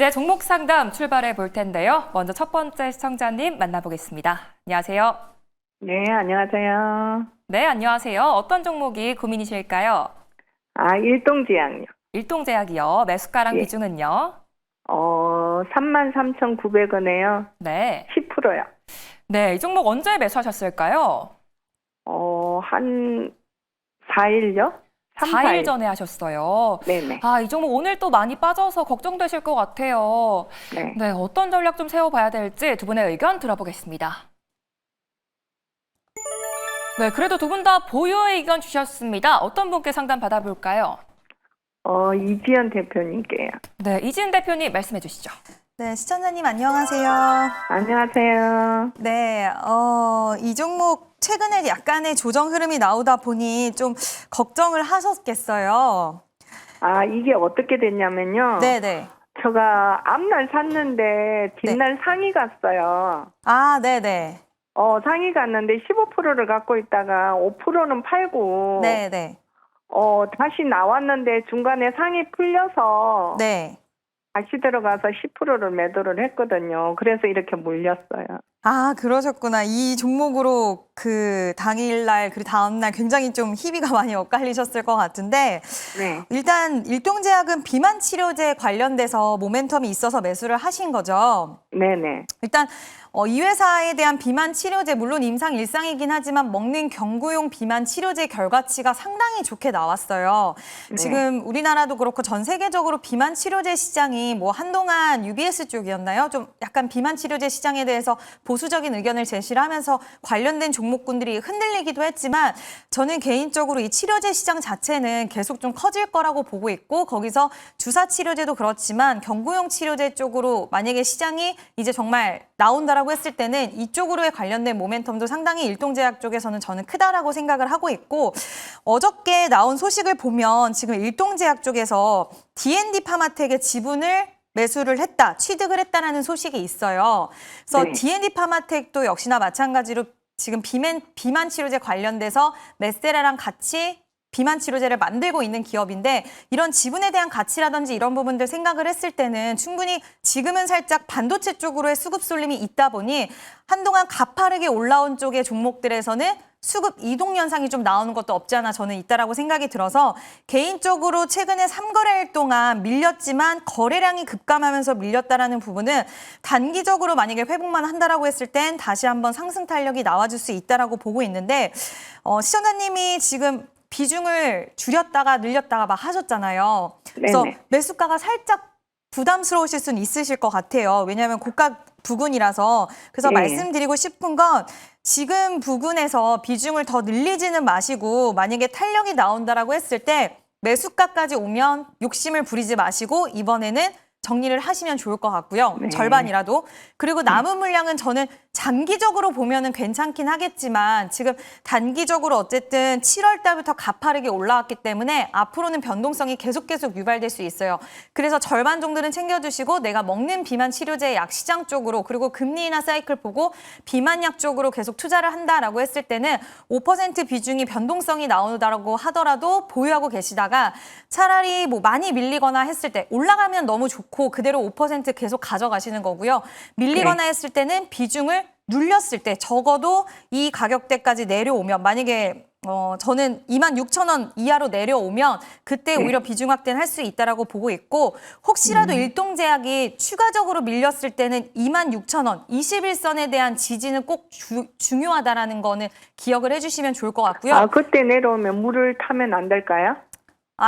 이제 종목 상담 출발해 볼 텐데요. 먼저 첫 번째 시청자님 만나보겠습니다. 안녕하세요. 네, 안녕하세요. 네, 안녕하세요. 어떤 종목이 고민이실까요? 일동제약요. 일동제약이요. 매수가랑 예. 비중은요? 33,900원에요. 네. 10%요. 네, 이 종목 언제 매수하셨을까요? 한 4일요? 4일 전에 하셨어요. 네네. 이 종목 오늘 또 많이 빠져서 걱정되실 것 같아요. 네. 네, 어떤 전략 좀 세워봐야 될지 두 분의 의견 들어보겠습니다. 네, 그래도 두 분 다 보유의 의견 주셨습니다. 어떤 분께 상담 받아볼까요? 이지연 대표님께요. 네, 이지은 대표님 말씀해 주시죠. 네, 시청자님 안녕하세요. 안녕하세요. 네, 이 종목 최근에 약간의 조정 흐름이 나오다 보니 좀 걱정을 하셨겠어요. 이게 어떻게 됐냐면요. 네네. 제가 앞날 샀는데 뒷날 상이 갔어요. 네네. 상이 갔는데 15%를 갖고 있다가 5%는 팔고 네네. 다시 나왔는데 중간에 상이 풀려서 네. 다시 들어가서 10%를 매도를 했거든요. 그래서 이렇게 물렸어요. 그러셨구나. 이 종목으로 그 당일날, 그리고 다음날 굉장히 좀 희비가 많이 엇갈리셨을 것 같은데, 네. 일단 일동제약은 비만 치료제 관련돼서 모멘텀이 있어서 매수를 하신 거죠. 네네. 일단 이 회사에 대한 비만 치료제, 물론 임상 일상이긴 하지만 먹는 경구용 비만 치료제 결과치가 상당히 좋게 나왔어요. 네. 지금 우리나라도 그렇고 전 세계적으로 비만 치료제 시장이 뭐 한동안 UBS 쪽이었나요? 좀 약간 비만 치료제 시장에 대해서 보수적인 의견을 제시를 하면서 관련된 종목군들이 흔들리기도 했지만, 저는 개인적으로 이 치료제 시장 자체는 계속 좀 커질 거라고 보고 있고, 거기서 주사 치료제도 그렇지만 경구용 치료제 쪽으로 만약에 시장이 이제 정말 나온다라고 했을 때는 이쪽으로의 관련된 모멘텀도 상당히 일동제약 쪽에서는 저는 크다라고 생각을 하고 있고, 어저께 나온 소식을 보면 지금 일동제약 쪽에서 D&D 파마텍의 지분을 매수를 했다, 취득을 했다라는 소식이 있어요. 그래서 네. D&D 파마텍도 역시나 마찬가지로 지금 비만 치료제 관련돼서 메세라랑 같이 비만 치료제를 만들고 있는 기업인데, 이런 지분에 대한 가치라든지 이런 부분들 생각을 했을 때는 충분히 지금은 살짝 반도체 쪽으로의 수급 쏠림이 있다 보니 한동안 가파르게 올라온 쪽의 종목들에서는 수급 이동 현상이 좀 나오는 것도 없지 않아 저는 있다라고 생각이 들어서, 개인적으로 최근에 3거래일 동안 밀렸지만 거래량이 급감하면서 밀렸다라는 부분은 단기적으로 만약에 회복만 한다라고 했을 땐 다시 한번 상승 탄력이 나와줄 수 있다라고 보고 있는데, 시청자님이 지금 비중을 줄였다가 늘렸다가 막 하셨잖아요. 그래서 네네. 매수가가 살짝 부담스러우실 수는 있으실 것 같아요. 왜냐하면 고가 부근이라서. 그래서 예. 말씀드리고 싶은 건, 지금 부근에서 비중을 더 늘리지는 마시고 만약에 탄력이 나온다라고 했을 때 매수가까지 오면 욕심을 부리지 마시고 이번에는 정리를 하시면 좋을 것 같고요. 네. 절반이라도. 그리고 남은 물량은 저는 장기적으로 보면은 괜찮긴 하겠지만, 지금 단기적으로 어쨌든 7월 달부터 가파르게 올라왔기 때문에 앞으로는 변동성이 계속 유발될 수 있어요. 그래서 절반 정도는 챙겨주시고, 내가 먹는 비만 치료제 약 시장 쪽으로, 그리고 금리 인하 사이클 보고 비만약 쪽으로 계속 투자를 한다라고 했을 때는 5% 비중이 변동성이 나오다라고 하더라도 보유하고 계시다가, 차라리 뭐 많이 밀리거나 했을 때 올라가면 너무 좋고 그대로 5% 계속 가져가시는 거고요. 밀리거나 했을 때는 비중을 눌렸을 때, 적어도 이 가격대까지 내려오면, 만약에 저는 26,000원 이하로 내려오면 그때 오히려 비중 확대는 할 수 있다라고 보고 있고, 혹시라도 일동제약이 추가적으로 밀렸을 때는 26,000원, 21선에 대한 지지는 꼭 중요하다라는 거는 기억을 해주시면 좋을 것 같고요. 그때 내려오면 물을 타면 안 될까요?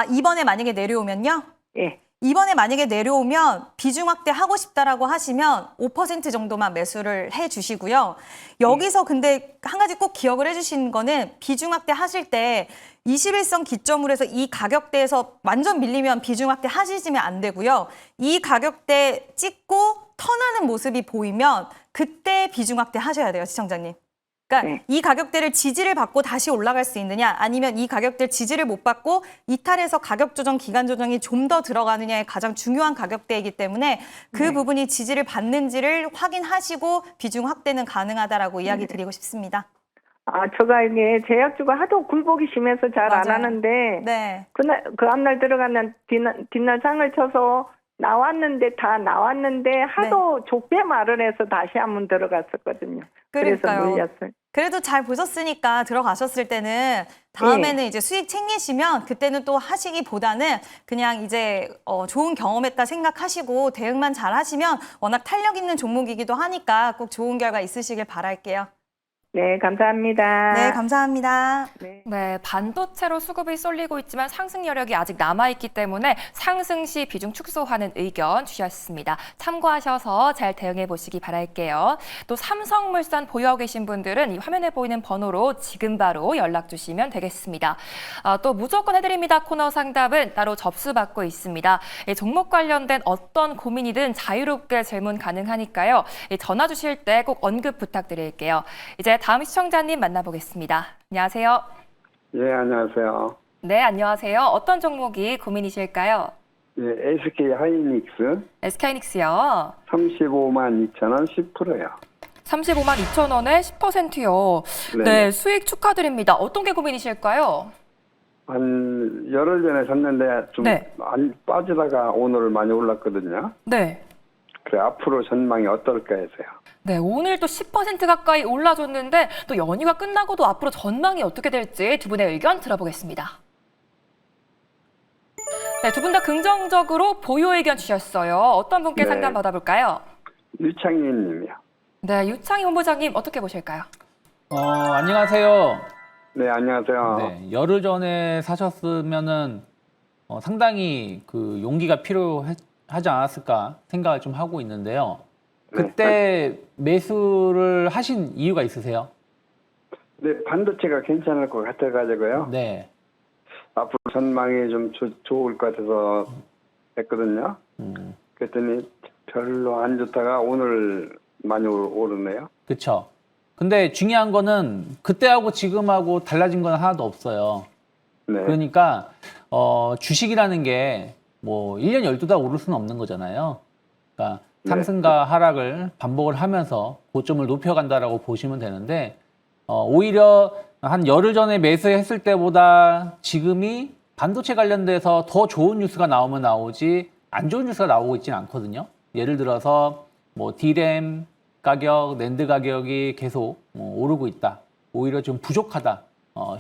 이번에 만약에 내려오면요? 예. 이번에 만약에 내려오면 비중 확대하고 싶다라고 하시면 5% 정도만 매수를 해주시고요. 여기서 근데 한 가지 꼭 기억을 해주시는 거는, 비중 확대 하실 때 21선 기점으로 해서 이 가격대에서 완전 밀리면 비중 확대 하시면 안 되고요. 이 가격대 찍고 턴하는 모습이 보이면 그때 비중 확대 하셔야 돼요, 시청자님. 그러니까 네. 이 가격대를 지지를 받고 다시 올라갈 수 있느냐, 아니면 이 가격대 지지를 못 받고 이탈해서 가격 조정, 기간 조정이 좀 더 들어가느냐의 가장 중요한 가격대이기 때문에 그 부분이 지지를 받는지를 확인하시고 비중 확대는 가능하다라고 이야기 드리고 싶습니다. 제가 이게 제약주가 하도 굴복이 심해서 잘 안 맞아요. 하는데, 네. 그 앞날 들어가면 뒷날 상을 쳐서 나왔는데 다 나왔는데 하도 족배 말을 해서 다시 한번 들어갔었거든요. 그래서 그러니까요. 물렸어요. 그래도 잘 보셨으니까 들어가셨을 때는 다음에는 이제 수익 챙기시면 그때는 또 하시기보다는 그냥 이제 좋은 경험했다 생각하시고 대응만 잘 하시면 워낙 탄력 있는 종목이기도 하니까 꼭 좋은 결과 있으시길 바랄게요. 네, 감사합니다. 네, 감사합니다. 네. 네, 반도체로 수급이 쏠리고 있지만 상승 여력이 아직 남아있기 때문에 상승 시 비중 축소하는 의견 주셨습니다. 참고하셔서 잘 대응해 보시기 바랄게요. 또 삼성물산 보유하고 계신 분들은 이 화면에 보이는 번호로 지금 바로 연락 주시면 되겠습니다. 또 무조건 해드립니다 코너 상담은 따로 접수받고 있습니다. 종목 관련된 어떤 고민이든 자유롭게 질문 가능하니까요. 전화 주실 때 꼭 언급 부탁드릴게요. 이제 다음 시청자님 만나보겠습니다. 안녕하세요. 예, 안녕하세요. 네, 안녕하세요. 어떤 종목이 고민이실까요? 예, SK 하이닉스 SK하이닉스요. 35만 2천 원 10%요. 35만 2천 원에 10%요. 네, 수익 축하드립니다. 어떤 게 고민이실까요? 한 열흘 전에 샀는데 좀 네. 빠지다가 오늘 많이 올랐거든요. 네. 그래 앞으로 전망이 어떨까 해서요. 네, 오늘 또 10% 가까이 올라줬는데 또 연휴가 끝나고도 앞으로 전망이 어떻게 될지 두 분의 의견 들어보겠습니다. 네, 두 분 다 긍정적으로 보유 의견 주셨어요. 어떤 분께 네. 상담 받아볼까요? 유창민 님이요. 네, 유창희 본부장님 어떻게 보실까요? 안녕하세요. 네, 안녕하세요. 네, 열흘 전에 사셨으면은 상당히 그 용기가 필요하지 않았을까 생각을 좀 하고 있는데요. 그때 매수를 하신 이유가 있으세요? 네, 반도체가 괜찮을 것 같아가지고요. 네. 앞으로 전망이 좀 좋을 것 같아서 했거든요. 그랬더니 별로 안 좋다가 오늘 많이 오르네요. 그렇죠. 근데 중요한 거는 그때하고 지금하고 달라진 건 하나도 없어요. 네. 그러니까 주식이라는 게 뭐 1년 12달 오를 수는 없는 거잖아요. 그러니까 상승과 하락을 반복을 하면서 고점을 높여간다라고 보시면 되는데 오히려 한 열흘 전에 매수했을 때보다 지금이 반도체 관련돼서 더 좋은 뉴스가 나오면 나오지 안 좋은 뉴스가 나오고 있지는 않거든요. 예를 들어서 뭐 D램 가격, 낸드 가격이 계속 오르고 있다. 오히려 좀 부족하다.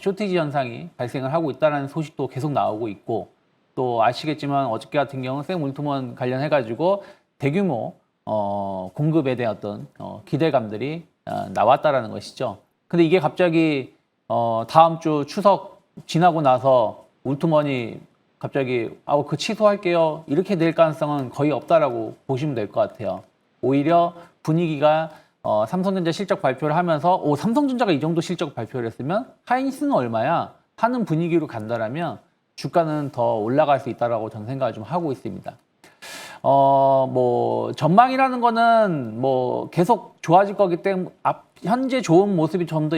쇼티지 현상이 발생을 하고 있다는 소식도 계속 나오고 있고 또 아시겠지만 어저께 같은 경우는 생 관련해가지고 대규모 공급에 대한 어떤 기대감들이 나왔다라는 것이죠. 근데 이게 갑자기 다음 주 추석 지나고 나서 울트머니 갑자기 그 취소할게요 이렇게 될 가능성은 거의 없다라고 보시면 될 것 같아요. 오히려 분위기가 삼성전자 실적 발표를 하면서 삼성전자가 이 정도 실적 발표를 했으면 하이닉스는 얼마야 하는 분위기로 간다라면 주가는 더 올라갈 수 있다라고 저는 생각을 좀 하고 있습니다. 뭐 전망이라는 거는 뭐 계속 좋아질 거기 때문에 현재 좋은 모습이 좀 더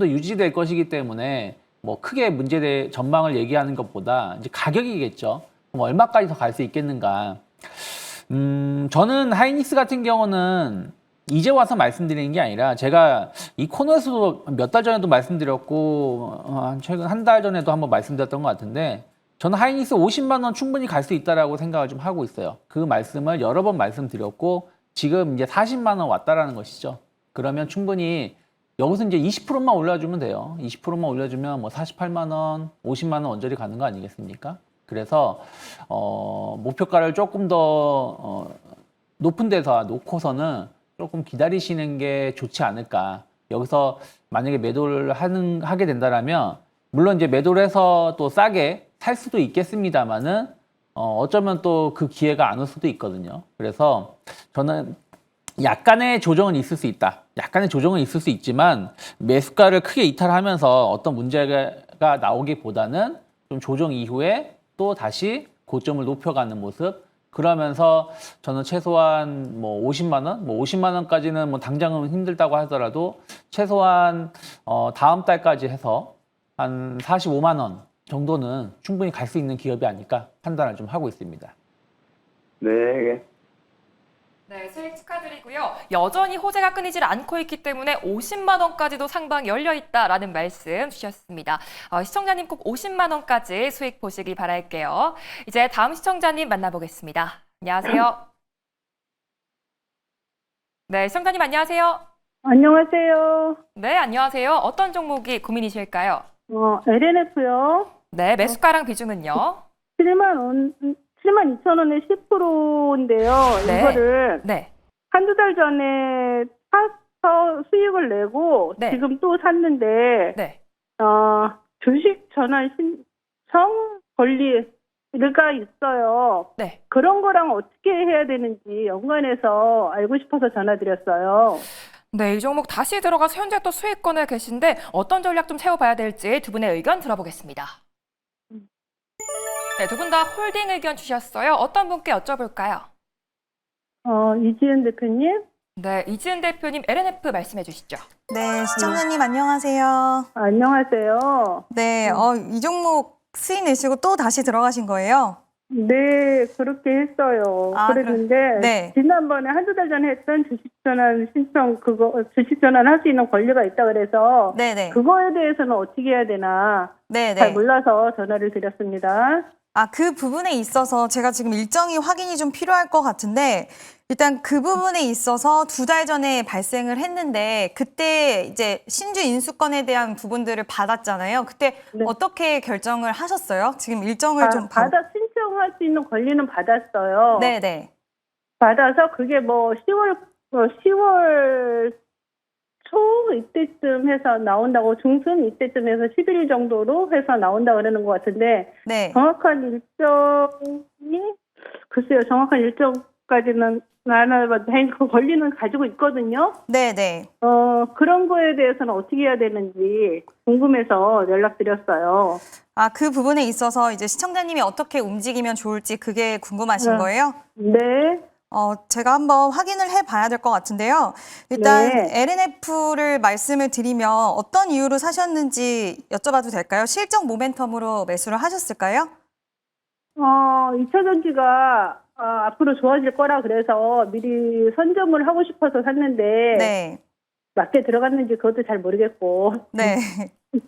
유지될 것이기 때문에 뭐 크게 문제될 전망을 얘기하는 것보다 이제 가격이겠죠. 그럼 얼마까지 더 갈 수 있겠는가? 저는 하이닉스 같은 경우는 이제 와서 말씀드리는 게 아니라 제가 이 코너에서도 몇 달 전에도 말씀드렸고 최근 한 달 전에도 한번 말씀드렸던 것 같은데 저는 하이닉스 50만 원 충분히 갈 수 있다라고 생각을 좀 하고 있어요. 그 말씀을 여러 번 말씀드렸고 지금 이제 40만 원 왔다라는 것이죠. 그러면 충분히 여기서 이제 20%만 올려주면 돼요. 20%만 올려주면 뭐 48만 원, 50만 원 언저리 가는 거 아니겠습니까? 그래서 목표가를 조금 더 높은 데서 놓고서는 조금 기다리시는 게 좋지 않을까. 여기서 만약에 매도를 하게 된다라면 물론 이제 매도를 해서 또 싸게 살 수도 있겠습니다만은 어쩌면 또 그 기회가 안 올 수도 있거든요. 그래서 저는 약간의 조정은 있을 수 있다. 약간의 조정은 있을 수 있지만 매수가를 크게 이탈하면서 어떤 문제가 나오기보다는 좀 조정 이후에 또 다시 고점을 높여가는 모습. 그러면서 저는 최소한 뭐 50만 원, 뭐 50만 원까지는 뭐 당장은 힘들다고 하더라도 최소한 다음 달까지 해서 한 45만 원 정도는 충분히 갈 수 있는 기업이 아닐까 판단을 좀 하고 있습니다. 네. 네, 수익 축하드리고요. 여전히 호재가 끊이질 않고 있기 때문에 50만 원까지도 상방이 열려 있다라는 말씀 주셨습니다. 시청자님 꼭 50만 원까지 수익 보시기 바랄게요. 이제 다음 시청자님 만나보겠습니다. 안녕하세요. 네, 시청자님 안녕하세요. 안녕하세요. 네, 안녕하세요. 어떤 종목이 고민이실까요? LNF요. 네, 매수가랑 비중은요? 7만 2천 원에 10%인데요. 네. 이거를 네. 한두 달 전에 사서 수익을 내고 네. 지금 또 샀는데 네. 주식 전환 신청 권리가 있어요. 네. 그런 거랑 어떻게 해야 되는지 연관해서 알고 싶어서 전화드렸어요. 네, 이 종목 다시 들어가서 현재 또 수익권에 계신데 어떤 전략 좀 세워봐야 될지 두 분의 의견 들어보겠습니다. 네, 두 분 다 홀딩 의견 주셨어요. 어떤 분께 여쭤볼까요? 이지은 대표님? 네, 이지은 대표님 LNF 말씀해 주시죠. 네, 시청자님 안녕하세요. 안녕하세요. 네, 이 종목 수익 내시고 또 다시 들어가신 거예요? 네, 그렇게 했어요. 그랬는데 네. 지난번에 한두 달 전에 했던 주식전환 신청 주식전환 할 수 있는 권리가 있다 그래서 네네. 그거에 대해서는 어떻게 해야 되나 잘 네네. 몰라서 전화를 드렸습니다. 그 부분에 있어서 제가 지금 일정이 확인이 좀 필요할 것 같은데, 일단 그 부분에 있어서 2달 전에 발생을 했는데, 그때 이제 신주 인수권에 대한 부분들을 받았잖아요. 그때 네. 어떻게 결정을 하셨어요? 지금 일정을 좀 신청할 수 있는 권리는 받았어요. 네네. 받아서 그게 뭐 10월 초 이때쯤 해서 나온다고, 중순 이때쯤 해서 11일 정도로 해서 나온다고 그러는 것 같은데 네. 정확한 일정이 글쎄요, 정확한 일정까지는 안 알아봤는데 그 권리는 가지고 있거든요. 네네. 그런 거에 대해서는 어떻게 해야 되는지 궁금해서 연락드렸어요. 그 부분에 있어서 이제 시청자님이 어떻게 움직이면 좋을지 그게 궁금하신 네. 거예요? 네. 제가 한번 확인을 해봐야 될 것 같은데요. 일단 네. LNF를 말씀을 드리면 어떤 이유로 사셨는지 여쭤봐도 될까요? 실적 모멘텀으로 매수를 하셨을까요? 2차 전지가 앞으로 좋아질 거라 그래서 미리 선점을 하고 싶어서 샀는데 네. 맞게 들어갔는지 그것도 잘 모르겠고 네.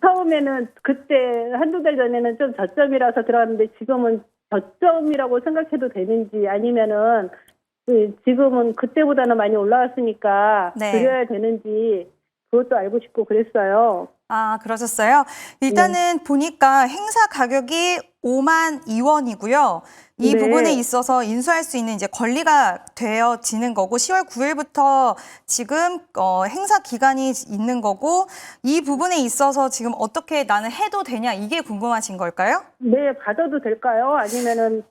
처음에는 그때 한두 달 전에는 좀 저점이라서 들어갔는데 지금은 저점이라고 생각해도 되는지 아니면은 지금은 그때보다는 많이 올라왔으니까 네. 드려야 되는지 그것도 알고 싶고 그랬어요. 그러셨어요? 일단은 보니까 행사 가격이 5만 2원이고요. 이 네. 부분에 있어서 인수할 수 있는 이제 권리가 되어지는 거고 10월 9일부터 지금 행사 기간이 있는 거고 이 부분에 있어서 지금 어떻게 나는 해도 되냐 이게 궁금하신 걸까요? 네, 받아도 될까요? 아니면은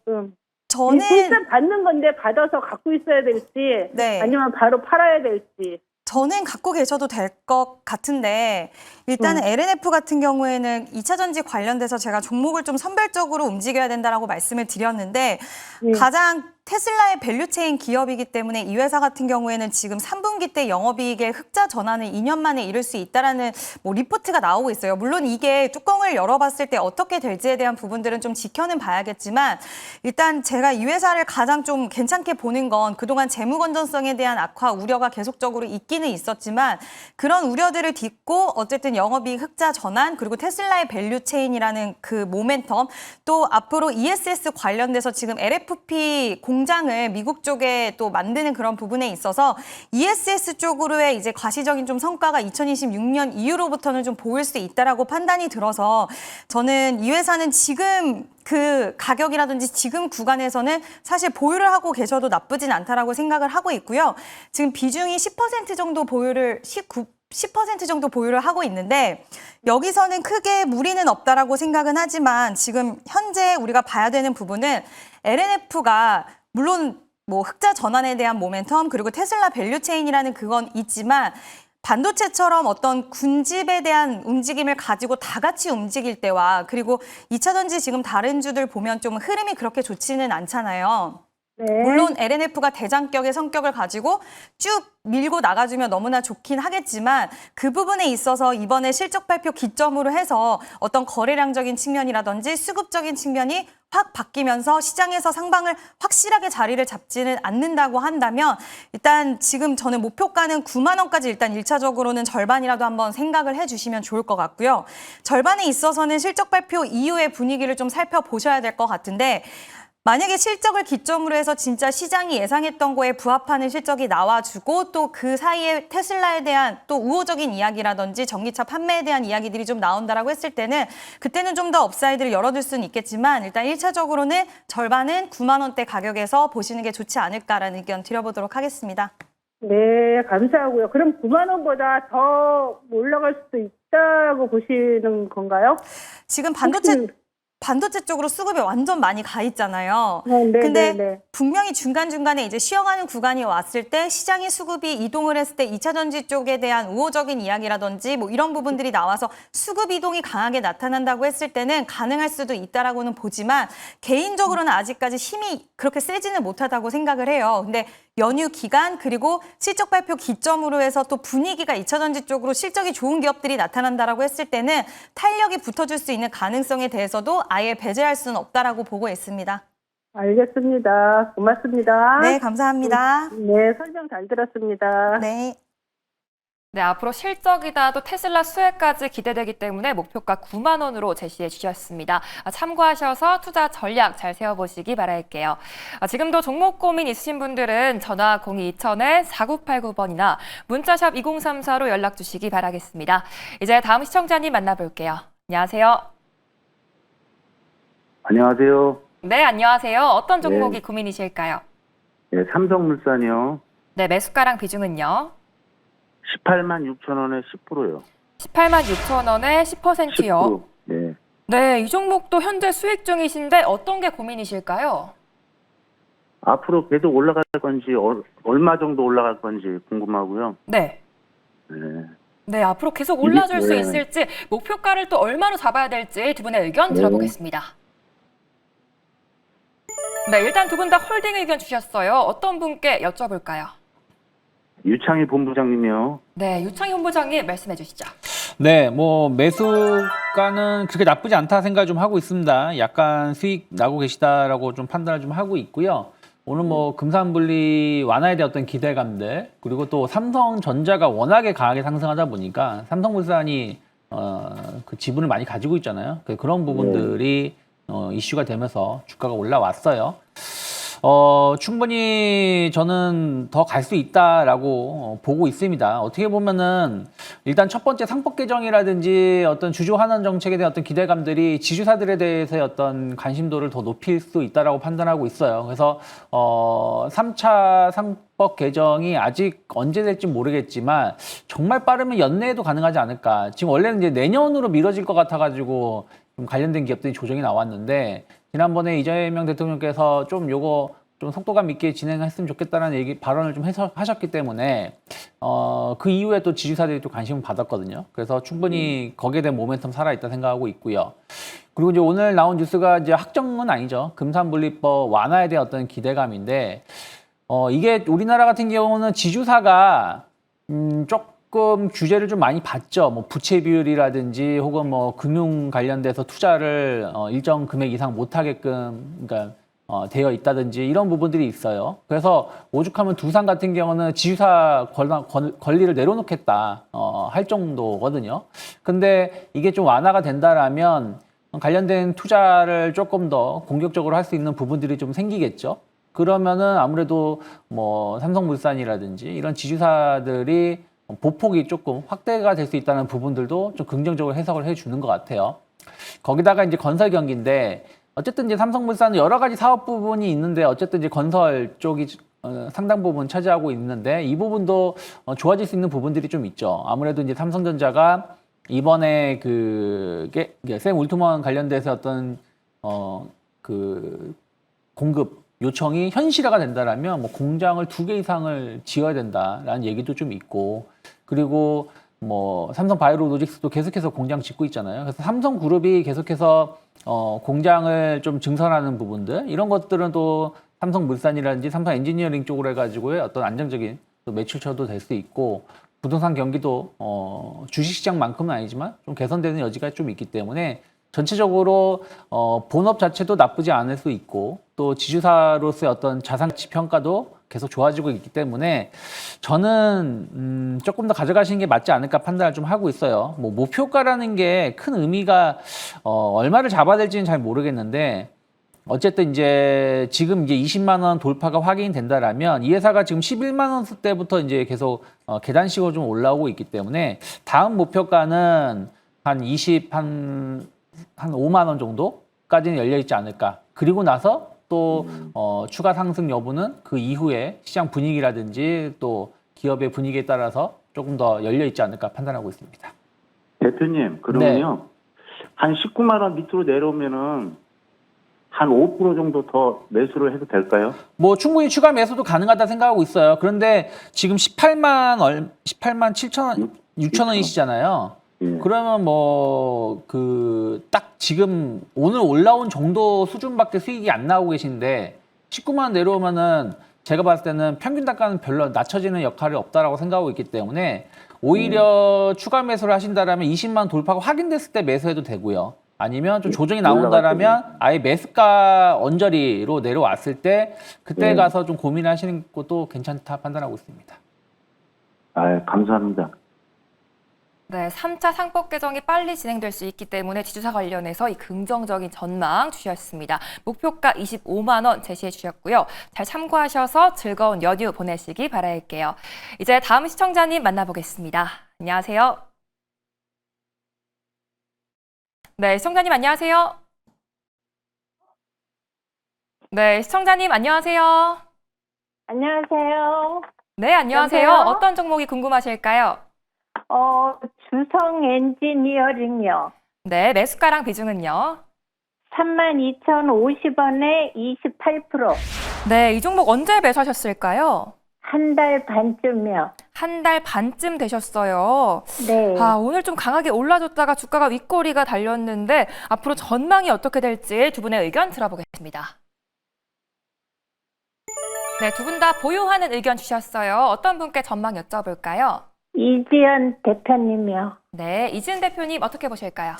저는 일단 받는 건데 받아서 갖고 있어야 될지 네. 아니면 바로 팔아야 될지. 저는 갖고 계셔도 될 것 같은데 일단은 LNF 같은 경우에는 2차 전지 관련돼서 제가 종목을 좀 선별적으로 움직여야 된다라고 말씀을 드렸는데 가장 테슬라의 밸류체인 기업이기 때문에 이 회사 같은 경우에는 지금 3분기 때 영업이익의 흑자 전환을 2년 만에 이룰 수 있다라는 리포트가 나오고 있어요. 물론 이게 뚜껑을 열어봤을 때 어떻게 될지에 대한 부분들은 좀 지켜는 봐야겠지만 일단 제가 이 회사를 가장 좀 괜찮게 보는 건 그동안 재무 건전성에 대한 악화 우려가 계속적으로 있기는 있었지만 그런 우려들을 딛고 어쨌든 영업이익 흑자 전환 그리고 테슬라의 밸류체인이라는 그 모멘텀 또 앞으로 ESS 관련돼서 지금 LFP 공장을 미국 쪽에 또 만드는 그런 부분에 있어서 ESS 쪽으로의 이제 과시적인 좀 성과가 2026년 이후로부터는 좀 보일 수 있다라고 판단이 들어서 저는 이 회사는 지금 그 가격이라든지 지금 구간에서는 사실 보유를 하고 계셔도 나쁘진 않다라고 생각을 하고 있고요. 지금 비중이 10% 정도 보유를 10% 정도 보유를 하고 있는데 여기서는 크게 무리는 없다라고 생각은 하지만 지금 현재 우리가 봐야 되는 부분은 LNF가 물론 흑자 전환에 대한 모멘텀 그리고 테슬라 밸류체인이라는 그건 있지만 반도체처럼 어떤 군집에 대한 움직임을 가지고 다 같이 움직일 때와 그리고 2차 전지 지금 다른 주들 보면 좀 흐름이 그렇게 좋지는 않잖아요. 네. 물론 LNF가 대장격의 성격을 가지고 쭉 밀고 나가주면 너무나 좋긴 하겠지만 그 부분에 있어서 이번에 실적 발표 기점으로 해서 어떤 거래량적인 측면이라든지 수급적인 측면이 확 바뀌면서 시장에서 상방을 확실하게 자리를 잡지는 않는다고 한다면 일단 지금 저는 목표가는 9만 원까지 일단 1차적으로는 절반이라도 한번 생각을 해주시면 좋을 것 같고요. 절반에 있어서는 실적 발표 이후의 분위기를 좀 살펴보셔야 될 것 같은데 만약에 실적을 기점으로 해서 진짜 시장이 예상했던 거에 부합하는 실적이 나와주고 또 그 사이에 테슬라에 대한 또 우호적인 이야기라든지 전기차 판매에 대한 이야기들이 좀 나온다라고 했을 때는 그때는 좀 더 업사이드를 열어둘 수는 있겠지만 일단 1차적으로는 절반은 9만 원대 가격에서 보시는 게 좋지 않을까라는 의견 드려보도록 하겠습니다. 네, 감사하고요. 그럼 9만 원보다 더 올라갈 수도 있다고 보시는 건가요? 지금 반도체 쪽으로 수급이 완전 많이 가 있잖아요. 네, 근데 네. 분명히 중간중간에 이제 쉬어가는 구간이 왔을 때 시장의 수급이 이동을 했을 때 2차 전지 쪽에 대한 우호적인 이야기라든지 뭐 이런 부분들이 나와서 수급 이동이 강하게 나타난다고 했을 때는 가능할 수도 있다라고는 보지만 개인적으로는 아직까지 힘이 그렇게 세지는 못하다고 생각을 해요. 근데 연휴 기간 그리고 실적 발표 기점으로 해서 또 분위기가 2차 전지 쪽으로 실적이 좋은 기업들이 나타난다라고 했을 때는 탄력이 붙어줄 수 있는 가능성에 대해서도 아예 배제할 수는 없다라고 보고 있습니다. 알겠습니다. 고맙습니다. 네, 감사합니다. 네, 설명 잘 들었습니다. 네. 네, 앞으로 실적이다 또 테슬라 수혜까지 기대되기 때문에 목표가 9만 원으로 제시해 주셨습니다. 참고하셔서 투자 전략 잘 세워보시기 바랄게요. 지금도 종목 고민 있으신 분들은 전화 02-2000-4989번이나 문자샵 2034로 연락 주시기 바라겠습니다. 이제 다음 시청자님 만나볼게요. 안녕하세요. 안녕하세요. 네, 안녕하세요. 어떤 종목이 네. 고민이실까요? 네, 삼성물산이요. 네, 매수가랑 비중은요? 18만 6천 원에 10%요. 18만 6천 원에 10%요. 네. 네, 이 종목도 현재 수익 중이신데 어떤 게 고민이실까요? 앞으로 계속 올라갈 건지 얼마 정도 올라갈 건지 궁금하고요. 네. 네. 네, 앞으로 계속 올라줄 수 네. 있을지 목표가를 또 얼마로 잡아야 될지 두 분의 의견 네. 들어보겠습니다. 네, 일단 두 분 다 홀딩 의견 주셨어요. 어떤 분께 여쭤볼까요? 유창희 본부장님이요. 네, 유창희 본부장님 말씀해 주시죠. 네, 뭐 매수가는 그렇게 나쁘지 않다 생각 좀 하고 있습니다. 약간 수익 나고 계시다라고 좀 판단을 좀 하고 있고요. 오늘 뭐 금산분리 완화에 대한 어떤 기대감들 그리고 또 삼성전자가 워낙에 강하게 상승하다 보니까 삼성물산이 그 지분을 많이 가지고 있잖아요. 그런 부분들이 이슈가 되면서 주가가 올라왔어요. 충분히 저는 더 갈 수 있다라고 보고 있습니다. 어떻게 보면은 일단 첫 번째 상법 개정이라든지 어떤 주주 환원 정책에 대한 어떤 기대감들이 지주사들에 대해서의 어떤 관심도를 더 높일 수 있다라고 판단하고 있어요. 그래서 3차 상법 개정이 아직 언제 될지 모르겠지만 정말 빠르면 연내에도 가능하지 않을까. 지금 원래는 이제 내년으로 미뤄질 것 같아가지고 좀 관련된 기업들이 조정이 나왔는데 지난번에 이재명 대통령께서 좀 요거 좀 속도감 있게 진행했으면 좋겠다는 발언을 좀 하셨기 때문에 그 이후에 또 지주사들이 또 관심을 받았거든요. 그래서 충분히 거기에 대한 모멘텀 살아있다 생각하고 있고요. 그리고 이제 오늘 나온 뉴스가 이제 확정은 아니죠. 금산분리법 완화에 대한 어떤 기대감인데 이게 우리나라 같은 경우는 지주사가 조금 규제를 좀 많이 받죠. 뭐 부채 비율이라든지 혹은 뭐 금융 관련돼서 투자를 일정 금액 이상 못 하게끔 그러니까 되어 있다든지 이런 부분들이 있어요. 그래서 오죽하면 두산 같은 경우는 지주사 권리를 내려놓겠다 할 정도거든요. 근데 이게 좀 완화가 된다라면 관련된 투자를 조금 더 공격적으로 할 수 있는 부분들이 좀 생기겠죠. 그러면은 아무래도 뭐 삼성물산이라든지 이런 지주사들이 보폭이 조금 확대가 될 수 있다는 부분들도 좀 긍정적으로 해석을 해주는 것 같아요. 거기다가 이제 건설 경기인데 어쨌든 이제 삼성물산은 여러 가지 사업 부분이 있는데 어쨌든 이제 건설 쪽이 상당 부분 차지하고 있는데 이 부분도 좋아질 수 있는 부분들이 좀 있죠. 아무래도 이제 삼성전자가 이번에 샘 울트먼 관련돼서 어떤 그 공급 요청이 현실화가 된다라면 뭐 공장을 2개 이상을 지어야 된다라는 얘기도 좀 있고 그리고 뭐 삼성바이오로직스도 계속해서 공장 짓고 있잖아요. 그래서 삼성그룹이 계속해서 공장을 좀 증설하는 부분들 이런 것들은 또 삼성물산이라든지 삼성엔지니어링 쪽으로 해가지고의 어떤 안정적인 또 매출처도 될 수 있고 부동산 경기도 주식시장만큼은 아니지만 좀 개선되는 여지가 좀 있기 때문에 전체적으로 본업 자체도 나쁘지 않을 수 있고 또 지주사로서의 어떤 자산가치 평가도 계속 좋아지고 있기 때문에 저는 조금 더 가져가시는 게 맞지 않을까 판단을 좀 하고 있어요. 뭐 목표가라는 게 큰 의미가 얼마를 잡아야 될지는 잘 모르겠는데 어쨌든 이제 지금 이제 20만 원 돌파가 확인이 된다라면 이 회사가 지금 11만 원 때부터 이제 계속 계단식으로 좀 올라오고 있기 때문에 다음 목표가는 한 5만 원 정도까지는 열려 있지 않을까. 그리고 나서 또 추가 상승 여부는 그 이후에 시장 분위기라든지 또 기업의 분위기에 따라서 조금 더 열려 있지 않을까 판단하고 있습니다. 대표님, 그러면요. 한 19만 원 밑으로 내려오면은 한 5% 정도 더 매수를 해도 될까요? 뭐 충분히 추가 매수도 가능하다 생각하고 있어요. 그런데 지금 18만 7천 원, 6천 원이시잖아요. 예. 그러면 뭐 그 딱 지금 오늘 올라온 정도 수준밖에 수익이 안 나오고 계신데 19만 원 내려오면은 제가 봤을 때는 평균 단가는 별로 낮춰지는 역할이 없다라고 생각하고 있기 때문에 오히려 추가 매수를 하신다라면 20만 원 돌파가 확인됐을 때 매수해도 되고요. 아니면 좀 조정이 나온다라면 아예 매수가 언저리로 내려왔을 때 그때 가서 좀 고민하시는 것도 괜찮다 판단하고 있습니다. 아, 감사합니다. 네, 3차 상법 개정이 빨리 진행될 수 있기 때문에 지주사 관련해서 이 긍정적인 전망 주셨습니다. 목표가 25만 원 제시해 주셨고요. 잘 참고하셔서 즐거운 연휴 보내시기 바랄게요. 이제 다음 시청자님 만나보겠습니다. 안녕하세요. 네, 시청자님 안녕하세요. 네, 시청자님 안녕하세요. 안녕하세요. 네, 안녕하세요. 여보세요? 어떤 종목이 궁금하실까요? 주성 엔지니어링요. 네, 매수가랑 비중은요? 32,050원에 28%. 네, 이 종목 언제 매수하셨을까요? 한 달 반쯤이요. 한 달 반쯤 되셨어요. 네. 오늘 좀 강하게 올라줬다가 주가가 윗꼬리가 달렸는데 앞으로 전망이 어떻게 될지 두 분의 의견 들어보겠습니다. 네, 두 분 다 보유하는 의견 주셨어요. 어떤 분께 전망 여쭤볼까요? 이지연 대표님이요. 네, 이지은 대표님 어떻게 보실까요?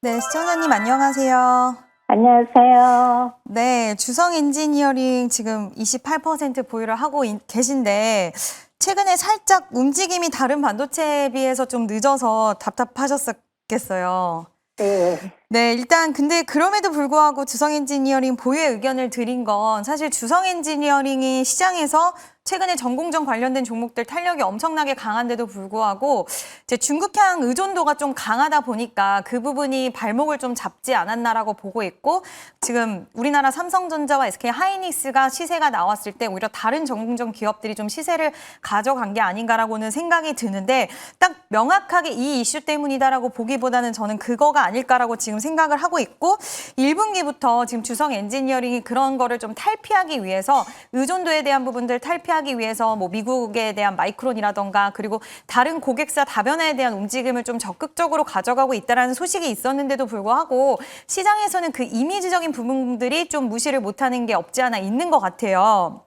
네, 시청자님 안녕하세요. 안녕하세요. 네, 주성 엔지니어링 지금 28% 보유를 하고 계신데 최근에 살짝 움직임이 다른 반도체에 비해서 좀 늦어서 답답하셨겠어요. 네. 네, 일단 근데 그럼에도 불구하고 주성 엔지니어링 보유의 의견을 드린 건 사실 주성 엔지니어링이 시장에서 최근에 전공정 관련된 종목들 탄력이 엄청나게 강한데도 불구하고 이제 중국향 의존도가 좀 강하다 보니까 그 부분이 발목을 좀 잡지 않았나라고 보고 있고 지금 우리나라 삼성전자와 SK 하이닉스가 시세가 나왔을 때 오히려 다른 전공정 기업들이 좀 시세를 가져간 게 아닌가라고는 생각이 드는데 딱 명확하게 이 이슈 때문이다라고 보기보다는 저는 그거가 아닐까라고 지금 생각을 하고 있고 1분기부터 지금 주성 엔지니어링이 그런 거를 좀 탈피하기 위해서 의존도에 대한 부분들 탈피하기 위해서 뭐 미국에 대한 마이크론이라던가 그리고 다른 고객사 다변화에 대한 움직임을 좀 적극적으로 가져가고 있다라는 소식이 있었는데도 불구하고 시장에서는 그 이미지적인 부분들이 좀 무시를 못하는 게 없지 않아 있는 것 같아요.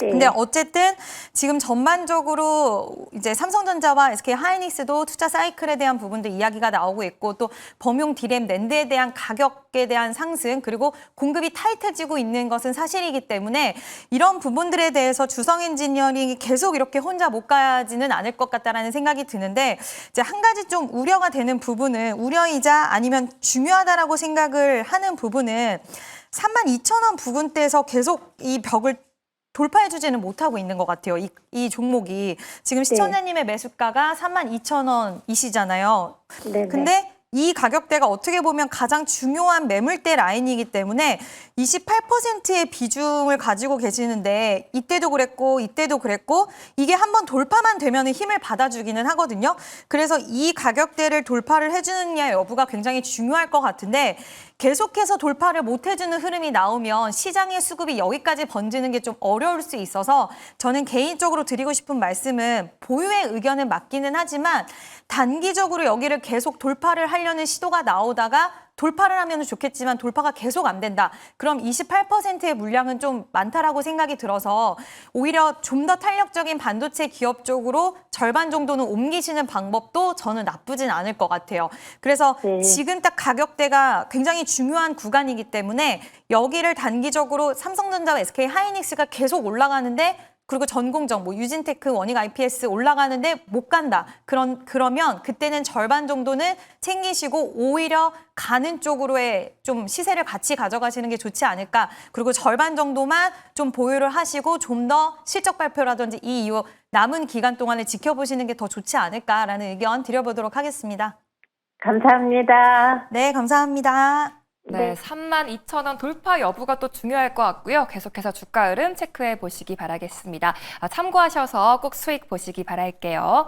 네. 근데 어쨌든 지금 전반적으로 이제 삼성전자와 SK 하이닉스도 투자 사이클에 대한 부분들 이야기가 나오고 있고 또 범용 디램 낸드에 대한 가격에 대한 상승 그리고 공급이 타이트해지고 있는 것은 사실이기 때문에 이런 부분들에 대해서 주성 엔지니어링이 계속 이렇게 혼자 못 가지는 않을 것 같다라는 생각이 드는데 이제 한 가지 좀 우려가 되는 부분은 우려이자 아니면 중요하다라고 생각을 하는 부분은 32,000원 부근대에서 계속 이 벽을 돌파해주지는 못하고 있는 것 같아요. 이 종목이. 지금 시청자님의 매수가가 32,000원이시잖아요. 네. 근데 이 가격대가 어떻게 보면 가장 중요한 매물대 라인이기 때문에 28%의 비중을 가지고 계시는데 이때도 그랬고 이게 한번 돌파만 되면 힘을 받아주기는 하거든요. 그래서 이 가격대를 돌파를 해주느냐 여부가 굉장히 중요할 것 같은데 계속해서 돌파를 못 해주는 흐름이 나오면 시장의 수급이 여기까지 번지는 게 좀 어려울 수 있어서 저는 개인적으로 드리고 싶은 말씀은 보유의 의견은 맞기는 하지만 단기적으로 여기를 계속 돌파를 하려는 시도가 나오다가 돌파를 하면 좋겠지만 돌파가 계속 안 된다. 그럼 28%의 물량은 좀 많다라고 생각이 들어서 오히려 좀 더 탄력적인 반도체 기업 쪽으로 절반 정도는 옮기시는 방법도 저는 나쁘진 않을 것 같아요. 그래서 지금 딱 가격대가 굉장히 중요한 구간이기 때문에 여기를 단기적으로 삼성전자와 SK 하이닉스가 계속 올라가는데 그리고 전공정, 뭐 유진테크, 원익 IPS 올라가는데 못 간다. 그러면 그때는 절반 정도는 챙기시고 오히려 가는 쪽으로의 좀 시세를 같이 가져가시는 게 좋지 않을까. 그리고 절반 정도만 좀 보유를 하시고 좀 더 실적 발표라든지 이 이후 남은 기간 동안에 지켜보시는 게 더 좋지 않을까라는 의견 드려보도록 하겠습니다. 감사합니다. 네, 감사합니다. 네, 32,000원 돌파 여부가 또 중요할 것 같고요. 계속해서 주가 흐름 체크해 보시기 바라겠습니다. 참고하셔서 꼭 수익 보시기 바랄게요.